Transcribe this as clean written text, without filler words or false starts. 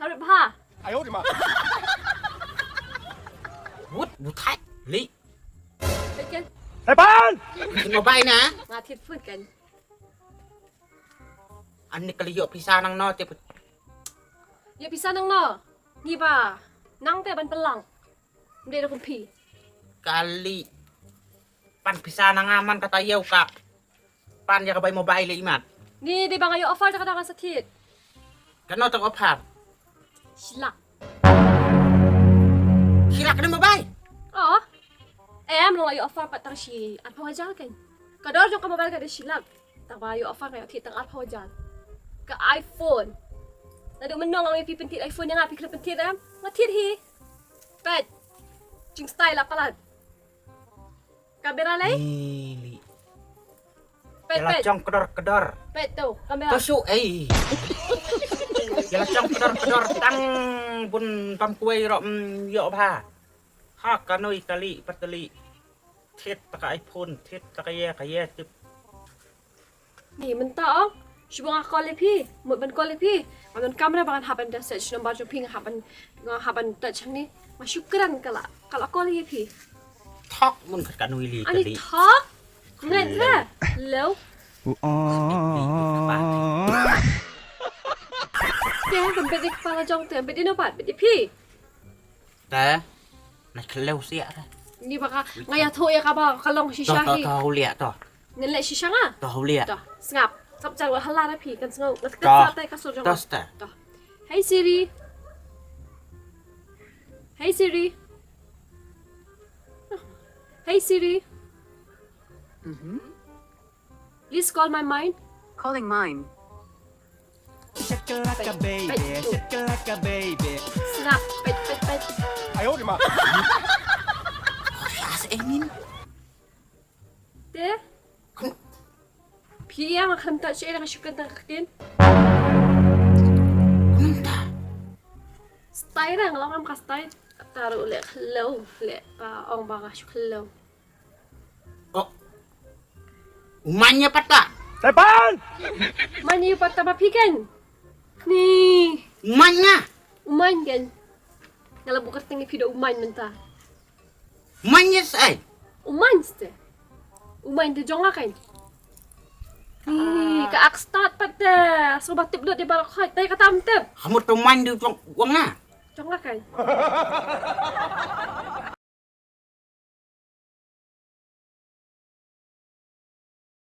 Karut bah. 哎呦我的妈บุไทยลิ Bikin. ไอ้ปาน ขึ้นมาใบนะ Ngatit pun kan. อันนี้กะลิโยพิซานังนอเจ็บ Ya bisa nang no. Ni ba. Nang te ban pelang. Dia dah kumpi. กะลิปันพิซานังอามันกะตายเยวกะปันอยากใบโมบายเลยอีมัด Ni di bang ayo offer tak ada sakit. กันนอต้องเอาผ่าน Silak. ขี้รักกันมาใบ Oh. Em long ayo offer pat tang si at pawajal kan. Kador jong ka mobile ka de silak. Tak ba ayo offer kayo ti tang at pawajal. Ka iPhone. Nado menong ang ipipentit iPhone yang api kena pentit em. Ngatit hi. Pet. Jing style lah palat. Kamera lai? นี่ลิ Pet อย่าละ pet. จ้องกระดอกระดอ Pet tu. Kamera. ตัวสู้เอ้ยอย่าละจ้องกระดอตั้งบนตำกล้วยรอเยอะผ้าข้ากะนุยกะลิปัตตลิเทศตะกะไอพ่นเทศตะกะแย่จึบ Ni mentang. Cuba ngak call pi. Mut ban call pi. Aman kamera bangan haban dah search nombor jumping haban touch ni. Masyukran kalau call pi. ทอกมุนขัดกะนุยลีกะ Ani ลิ talk. Ngren ke? Low. Dia kan bedi kepala jong tu, bedi nopat, bedi pi. แต่ในคเลวเสียเลย Ni baka ngaya tu ya kaba kalong ต่อ shisha ต่อ hi. ต่อเลียต่อ Nilai shisha ngah. ต่อเลีย Dah, sengap. Sap jago halal pi kan sengau. Ngat Dah. satai kasur jong. ต่อสเตอร์ Dah. Hey Siri. Hey Siri. Hey Siri. Please call my mind. Calling mine. Shakalaka baby, shakalaka baby. Snap. Pet pet pet. 哎呦我的妈 Kelas Emin Deh. Pia makan tak cik dengan syukur tak kakin. Kunta Style dah kalau kamu style. Taruh lek low lek pa ong baga syukur low. Oh Umanya pata ไอ้ปาน Mana you patah papi kan? Ni. Umanya Uman kan? Kalau bukan tinggi video uman mentah. Umanya say Uman ste. Uman tu jonga kan? Ni ke ak start pada. So batip dot di balak khoi. Tay kata amtep. Kamu teman di wang na Jonga kan?